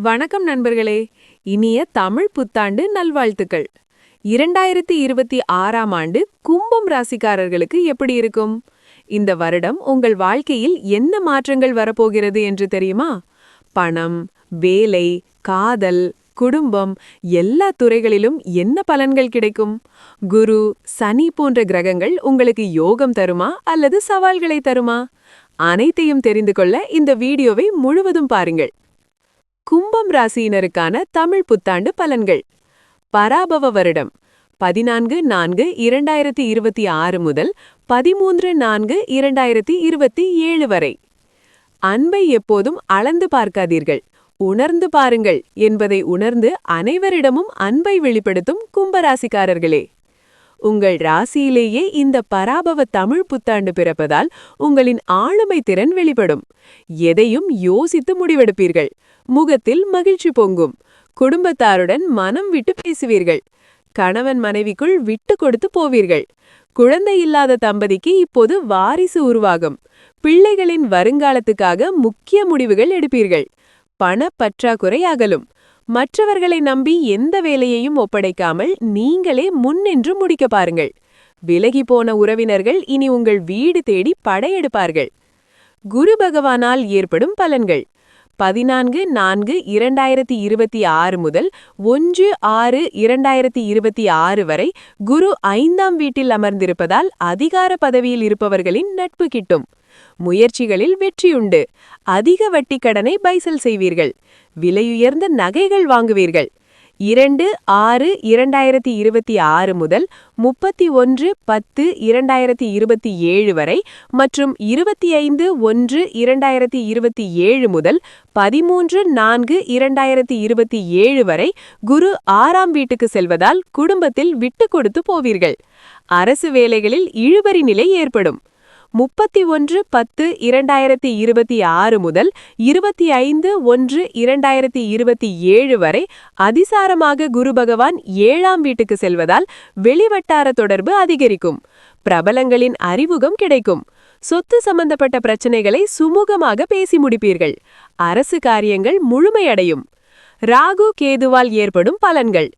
வணக்கம் நண்பர்களே. இனிய தமிழ் புத்தாண்டு நல்வாழ்த்துக்கள். 2026ஆம் ஆண்டு கும்பம் ராசிக்காரர்களுக்கு எப்படி இருக்கும்? இந்த வருடம் உங்கள் வாழ்க்கையில் என்ன மாற்றங்கள் வரப்போகிறது என்று தெரியுமா? பணம், வேலை, காதல், குடும்பம் எல்லா துறைகளிலும் என்ன பலன்கள் கிடைக்கும்? குரு, சனி போன்ற கிரகங்கள் உங்களுக்கு யோகம் தருமா அல்லது சவால்களை தருமா? அனைத்தையும் தெரிந்து கொள்ள இந்த வீடியோவை முழுவதும் பாருங்கள். கும்பம் ராசியினருக்கான தமிழ் புத்தாண்டு பலன்கள். பராபவ வருடம் 14-4-2026 முதல் 13-4-2027 வரை. அன்பை எப்போதும் அளந்து பார்க்காதீர்கள், உணர்ந்து பாருங்கள் என்பதை உணர்ந்து அனைவரிடமும் அன்பை வெளிப்படுத்தும் கும்பராசிக்காரர்களே. உங்கள் ராசியிலேயே இந்த பராபவ தமிழ் புத்தாண்டு பிறப்பதால் உங்களின் ஆளுமை திறன் வெளிப்படும். எதையும் யோசித்து முடிவெடுப்பீர்கள். முகத்தில் மகிழ்ச்சி பொங்கும். குடும்பத்தாருடன் மனம் விட்டு பேசுவீர்கள். கணவன் மனைவிக்குள் விட்டு கொடுத்து போவீர்கள். குழந்தை இல்லாத தம்பதிக்கு இப்போது வாரிசு உருவாகும். பிள்ளைகளின் வருங்காலத்துக்காக முக்கிய முடிவுகள் எடுப்பீர்கள். பண பற்றாக்குறை அகலும். மற்றவர்களை நம்பி எந்த வேலையையும் ஒப்படைக்காமல் நீங்களே முன்னின்று முடிக்க பாருங்கள். விலகி போன உறவினர்கள் இனி உங்கள் வீடு தேடி படையெடுப்பார்கள். குரு பகவானால் ஏற்படும் பலன்கள். 14-4-2026 முதல் 1-6-2026 வரை குரு 5ஆம் வீட்டில் அமர்ந்திருப்பதால் அதிகார பதவியில் இருப்பவர்களின் நட்பு கிட்டும். முயற்சிகளில் வெற்றியுண்டு. அதிக வட்டிக் கடனை பைசல் செய்வீர்கள். விலையுயர்ந்த நகைகள் வாங்குவீர்கள். 2-6-2026 முதல் 31-10-2027 வரை மற்றும் 25-1-2027 முதல் 13-4-2027 வரை குரு 6ஆம் வீட்டுக்கு செல்வதால் குடும்பத்தில் விட்டு கொடுத்து போவீர்கள். அரசு வேலைகளில் இழுபறி நிலை ஏற்படும். 31-10-2026 முதல் 25-1-2027 வரை அதிசாரமாக குரு பகவான் 7ஆம் வீட்டுக்கு செல்வதால் வெளிவட்டார தொடர்பு அதிகரிக்கும். பிரபலங்களின் அறிமுகம் கிடைக்கும். சொத்து சம்பந்தப்பட்ட பிரச்சனைகளை சுமூகமாக பேசி முடிப்பீர்கள். அரசு காரியங்கள் முழுமையடையும். ராகு கேதுவால் ஏற்படும் பலன்கள்.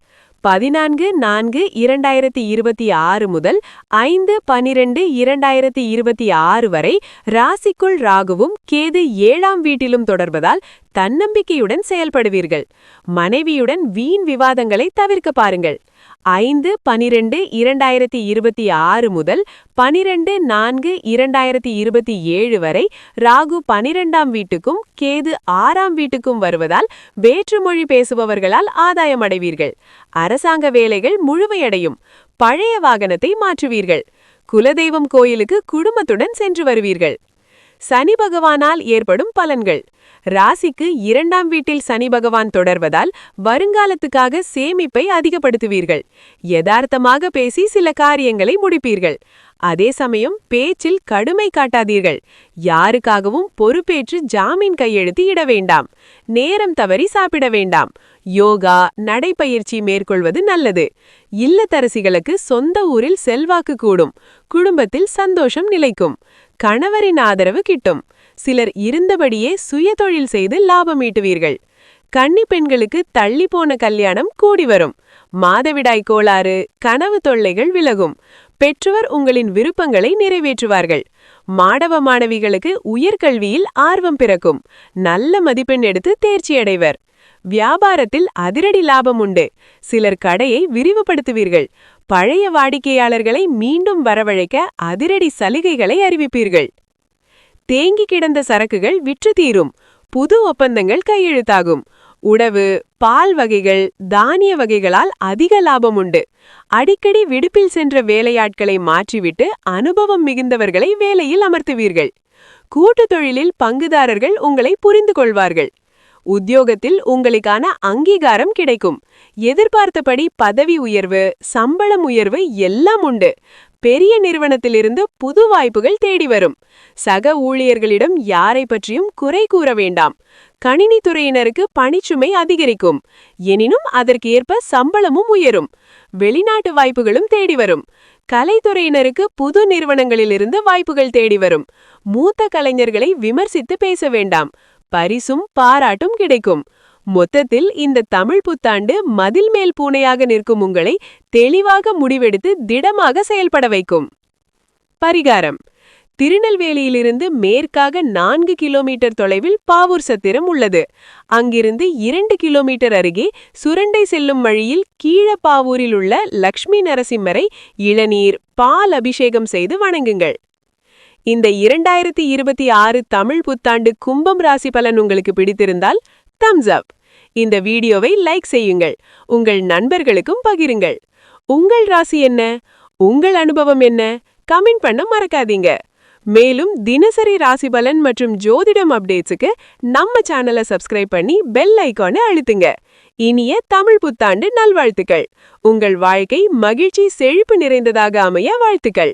14-4-2026 முதல் 5-12-2026 வரை ராசிக்குள் ராகுவும் கேது 7ஆம் வீட்டிலும் தொடர்வதால் தன்னம்பிக்கையுடன் செயல்படுவீர்கள். மனைவியுடன் வீண் விவாதங்களை தவிர்க்க பாருங்கள். 5-12-2026 முதல் 12-4-2027 வரை ராகு 12ஆம் வீட்டுக்கும் கேது 6ஆம் வீட்டுக்கும் வருவதால் வேற்றுமொழி பேசுபவர்களால் ஆதாயம் அடைவீர்கள். அரசாங்க வேலைகள் முழுமையடையும். பழைய வாகனத்தை மாற்றுவீர்கள். குலதெய்வம் கோயிலுக்கு குடும்பத்துடன் சென்று வருவீர்கள். சனி பகவானால் ஏற்படும் பலன்கள். ராசிக்கு 2ஆம் வீட்டில் சனி பகவான் தொடர்வதால் வருங்காலத்துக்காக சேமிப்பை அதிகப்படுத்துவீர்கள். யதார்த்தமாக பேசி சில காரியங்களை முடிப்பீர்கள். அதே சமயம் பேச்சில் கடுமை காட்டாதீர்கள். யாருக்காகவும் பொறுப்பேற்று ஜாமீன் கையெழுத்து இட வேண்டாம். நேரம் தவறி சாப்பிட வேண்டாம். யோகா, நடைப்பயிற்சி மேற்கொள்வது நல்லது. இல்லத்தரசிகளுக்கு சொந்த ஊரில் செல்வாக்கு கூடும். குடும்பத்தில் சந்தோஷம் நிலைக்கும். கணவரின் ஆதரவு கிட்டும். சிலர் இருந்தபடியே சுயதொழில் செய்து லாபம் ஈட்டுவீர்கள். கன்னி பெண்களுக்கு தள்ளி போன கல்யாணம் கூடி வரும். மாதவிடாய் கோளாறு, கனவு தொல்லைகள் விலகும். பெற்றோர் உங்களின் விருப்பங்களை நிறைவேற்றுவார்கள். மாணவ மாணவிகளுக்கு உயர்கல்வியில் ஆர்வம் பிறக்கும். நல்ல மதிப்பெண் எடுத்து தேர்ச்சியடைவர். வியாபாரத்தில் அதிரடி லாபம் உண்டு. சிலர் கடையை விரிவுபடுத்துவீர்கள். பழைய வாடிக்கையாளர்களை மீண்டும் வரவழைக்க அதிரடி சலுகைகளை அறிவிப்பீர்கள். தேங்கி கிடந்த சரக்குகள் விற்று தீரும். புது ஒப்பந்தங்கள் கையெழுத்தாகும். உணவு, பால் வகைகள், தானிய வகைகளால் அதிக லாபம் உண்டு. அடிக்கடி விடுப்பில் சென்ற வேலையாட்களை மாற்றிவிட்டு அனுபவம் மிகுந்தவர்களை வேலையில் அமர்த்துவீர்கள். கூட்டு தொழிலில் பங்குதாரர்கள் உங்களை புரிந்து கொள்வார்கள். உத்தியோகத்தில் உங்களுக்கான அங்கீகாரம் கிடைக்கும். எதிர்பார்த்தபடி பதவி உயர்வு, சம்பளம் உயர்வு எல்லாம் உண்டு. பெரிய நிறுவனத்திலிருந்து புது வாய்ப்புகள் தேடி வரும். சக ஊழியர்களிடம் யாரை பற்றியும் குறை கூற வேண்டாம். கணினி துறையினருக்கு பணிச்சுமை அதிகரிக்கும். எனினும் அதற்கு ஏற்ப சம்பளமும் உயரும். வெளிநாட்டு வாய்ப்புகளும் தேடி வரும். கலைத்துறையினருக்கு புது நிறுவனங்களிலிருந்து வாய்ப்புகள் தேடி வரும். மூத்த கலைஞர்களை விமர்சித்து பேச வேண்டாம். பரிசும் பாராட்டும் கிடைக்கும். மொத்தத்தில் இந்த தமிழ் புத்தாண்டு மதில் மேல் பூனையாக நிற்கும் உங்களை தெளிவாக முடிவெடுத்து திடமாக செயல்பட வைக்கும். பரிகாரம்: திருநெல்வேலியிலிருந்து மேற்காக 4 கிலோமீட்டர் தொலைவில் பாவூர் சத்திரம் உள்ளது. அங்கிருந்து 2 கிலோமீட்டர் அருகே சுரண்டை செல்லும் வழியில் கீழப்பாவூரில் உள்ள லக்ஷ்மி நரசிம்மரை இளநீர், பால் அபிஷேகம் செய்து வணங்குங்கள். இந்த 2026 தமிழ் புத்தாண்டு கும்பம் ராசி பலன் உங்களுக்கு பிடித்திருந்தால் தம்ஸ் அப். இந்த வீடியோவை லைக் செய்யுங்கள், உங்கள் நண்பர்களுக்கும் பகிருங்கள். உங்கள் ராசி என்ன? உங்கள் அனுபவம் என்ன? கமெண்ட் பண்ண மறக்காதீங்க. மேலும் தினசரி ராசி பலன் மற்றும் ஜோதிடம் அப்டேட்ஸுக்கு நம்ம சேனலை சப்ஸ்கிரைப் பண்ணி பெல் ஐகானை அழுத்துங்க. இனிய தமிழ் புத்தாண்டு நல்வாழ்த்துக்கள். உங்கள் வாழ்க்கை மகிழ்ச்சி, செழிப்பு நிறைந்ததாக அமைய வாழ்த்துக்கள்.